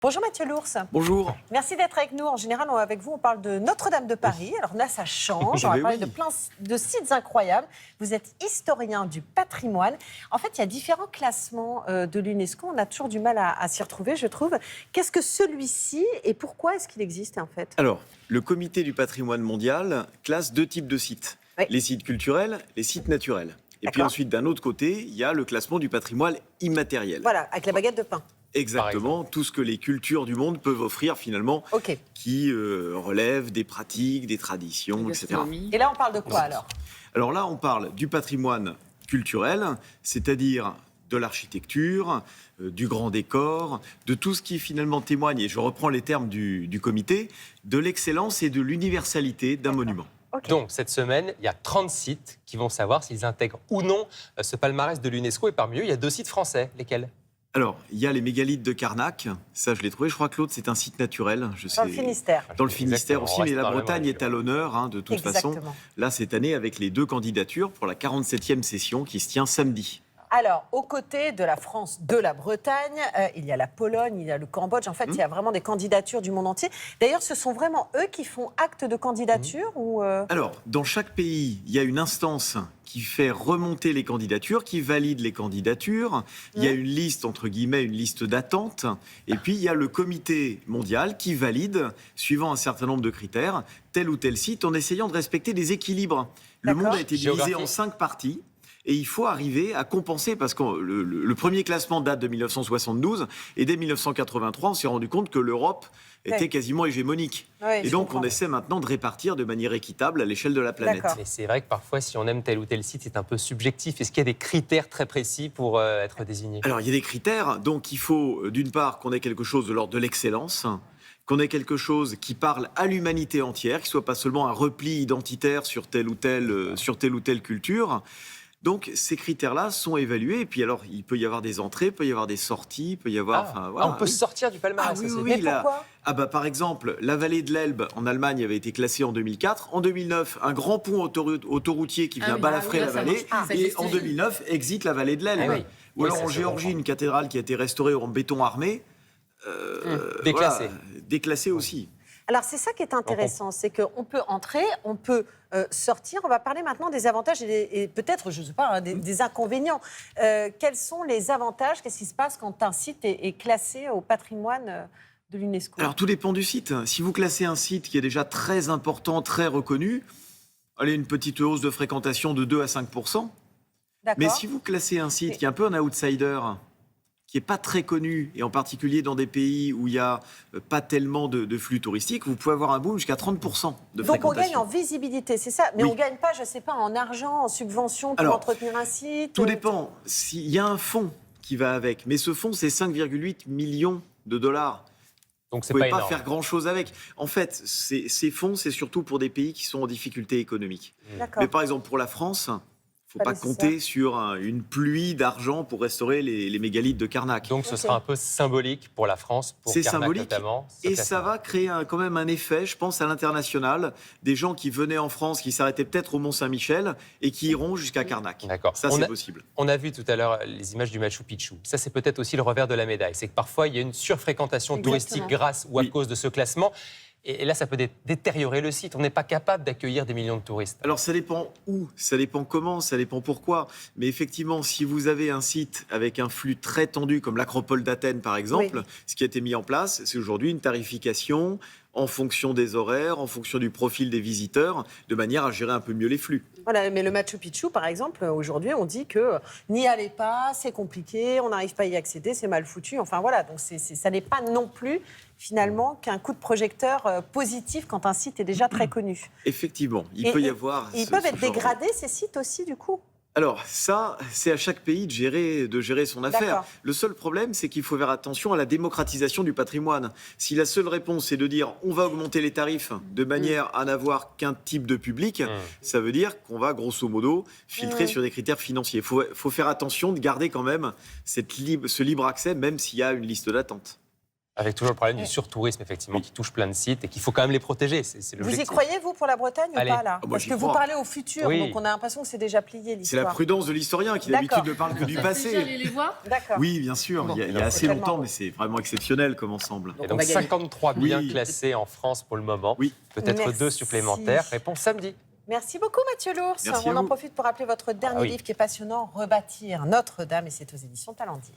Bonjour Mathieu Lours. Bonjour. Merci d'être avec nous. En général, avec vous, on parle de Notre-Dame de Paris. Alors là, ça change. On va parler de plein de sites incroyables. Vous êtes historien du patrimoine. En fait, il y a différents classements de l'UNESCO. On a toujours du mal à s'y retrouver, je trouve. Qu'est-ce que celui-ci et pourquoi est-ce qu'il existe en fait? Alors, le Comité du patrimoine mondial classe deux types de sites. Oui. Les sites culturels, les sites naturels. Et puis D'accord. ensuite, d'un autre côté, il y a le classement du patrimoine immatériel. Voilà, avec la baguette de pain. Exactement, tout ce que les cultures du monde peuvent offrir finalement, Ok. qui relève des pratiques, des traditions, etc. Et là, on parle de quoi alors? Alors là, on parle du patrimoine culturel, c'est-à-dire de l'architecture, du grand décor, de tout ce qui finalement témoigne, et je reprends les termes du comité, de l'excellence et de l'universalité d'un monument. Okay. Donc, cette semaine, il y a 30 sites qui vont savoir s'ils intègrent ou non ce palmarès de l'UNESCO. Et parmi eux, il y a 2 sites français. Lesquels? Alors, il y a les mégalithes de Carnac, ça je l'ai trouvé, je crois que l'autre c'est un site naturel. Dans le Finistère. Dans le Finistère Exactement, aussi, on mais reste la dans la Bretagne même est à l'honneur de toute Exactement. façon. Là, cette année, avec les 2 candidatures pour la 47e session qui se tient samedi. Alors, aux côtés de la France, de la Bretagne, il y a la Pologne, il y a le Cambodge. En fait, il y a vraiment des candidatures du monde entier. D'ailleurs, ce sont vraiment eux qui font acte de candidature ou Alors, dans chaque pays, il y a une instance qui fait remonter les candidatures, qui valide les candidatures. Il y a une liste, entre guillemets, une liste d'attente. Et puis, il y a le comité mondial qui valide, suivant un certain nombre de critères, tel ou tel site, en essayant de respecter des équilibres. Le D'accord. monde a été divisé Géographie. en 5 parties. Et il faut arriver à compenser, parce que le premier classement date de 1972, et dès 1983, on s'est rendu compte que l'Europe était Ouais. quasiment hégémonique. Ouais, Et je donc, comprends. on essaie maintenant de répartir de manière équitable à l'échelle de la planète. D'accord. Mais c'est vrai que parfois, si on aime tel ou tel site, c'est un peu subjectif. Est-ce qu'il y a des critères très précis pour être désigné? Alors, il y a des critères. Donc, il faut, d'une part, qu'on ait quelque chose de l'ordre de l'excellence, qu'on ait quelque chose qui parle à l'humanité entière, qui ne soit pas seulement un repli identitaire sur telle ou telle culture. Donc, ces critères-là sont évalués. Et puis, alors, il peut y avoir des entrées, il peut y avoir des sorties, il peut y avoir... On peut sortir du palmarès. Ah oui, ça, c'est oui, Mais oui, là. pourquoi? Ah bah, par exemple, la vallée de l'Elbe en Allemagne avait été classée en 2004. En 2009, un grand pont autoroutier qui vient balafrer la vallée. Et en 2009, exit la vallée de l'Elbe. Ah oui. Ou alors Oui, ça, en je Géorgie, comprends. une cathédrale qui a été restaurée en béton armé. Déclassée. Voilà, déclassée aussi. Alors, c'est ça qui est intéressant, c'est qu'on peut entrer, on peut sortir. On va parler maintenant des avantages et peut-être, je ne sais pas, hein, des inconvénients. Quels sont les avantages? Qu'est-ce qui se passe quand un site est classé au patrimoine de l'UNESCO? Alors, tout dépend du site. Si vous classez un site qui est déjà très important, très reconnu, allez, une petite hausse de fréquentation de 2 à 5%. D'accord. Mais si vous classez un site qui est un peu un outsider, qui n'est pas très connu, et en particulier dans des pays où il n'y a pas tellement de flux touristiques, vous pouvez avoir un boom jusqu'à 30% de Donc, on fréquentation. gagne en visibilité, c'est ça? Mais Oui. on ne gagne pas, je ne sais pas, en argent, en subvention pour Alors, entretenir un site? Tout dépend. Il y a un fonds qui va avec, mais ce fonds, c'est 5,8 millions de dollars. Donc, Vous c'est ne pas pouvez pas énorme. faire grand-chose avec. En fait, ces fonds, c'est surtout pour des pays qui sont en difficulté économique. D'accord. Mais par exemple, pour la France, il ne faut Pas pas compter sur une pluie d'argent pour restaurer les mégalithes de Carnac. Donc, ce Ok. sera un peu symbolique pour la France, pour C'est Carnac symbolique, notamment. ce et classement. ça va créer quand même un effet, je pense, à l'international, des gens qui venaient en France, qui s'arrêtaient peut-être au Mont-Saint-Michel et qui iront jusqu'à Carnac. D'accord. Ça, c'est possible. On a vu tout à l'heure les images du Machu Picchu. Ça, c'est peut-être aussi le revers de la médaille. C'est que parfois, il y a une surfréquentation Exactement. touristique grâce ou à Oui. cause de ce classement. Et là, ça peut détériorer le site. On n'est pas capable d'accueillir des millions de touristes. Alors, ça dépend où, ça dépend comment, ça dépend pourquoi. Mais effectivement, si vous avez un site avec un flux très tendu, comme l'Acropole d'Athènes, par exemple, Oui. ce qui a été mis en place, c'est aujourd'hui une tarification en fonction des horaires, en fonction du profil des visiteurs, de manière à gérer un peu mieux les flux. Voilà, mais le Machu Picchu, par exemple, aujourd'hui, on dit que n'y allez pas, c'est compliqué, on n'arrive pas à y accéder, c'est mal foutu. Enfin voilà, donc ça n'est pas non plus finalement qu'un coup de projecteur positif quand un site est déjà très connu. Effectivement, il Et- peut y et- avoir... Ils ce- peuvent ce être genre de- dégradés, ces sites aussi, du coup. Alors ça, c'est à chaque pays de gérer son affaire. D'accord. Le seul problème, c'est qu'il faut faire attention à la démocratisation du patrimoine. Si la seule réponse est de dire on va augmenter les tarifs de manière à n'avoir qu'un type de public, ça veut dire qu'on va grosso modo filtrer sur des critères financiers. Il faut faire attention de garder quand même ce libre accès, même s'il y a une liste d'attente. Avec toujours le problème du surtourisme, effectivement, qui touche plein de sites et qu'il faut quand même les protéger. C'est Vous l'objectif. y croyez, vous, pour la Bretagne Allez. ou pas, là? Moi, Parce j'y que vous crois. parlez au futur, Oui. donc on a l'impression que c'est déjà plié, C'est la l'histoire. prudence de l'historien qui D'accord. d'habitude ne parle que du Vous êtes déjà allé passé. les voir? D'accord. Oui, bien sûr, Bon, il y a assez tellement longtemps, beau. mais c'est vraiment exceptionnel comme ensemble. Et on donc va gagner. 53 biens Oui. classés en France pour le moment. Oui. Peut-être Merci. 2 supplémentaires. Réponse samedi. Merci beaucoup, Mathieu Lours. Merci On à en vous. profite pour rappeler votre dernier Ah oui. livre qui est passionnant, Rebâtir Notre-Dame, et c'est aux éditions Talendier.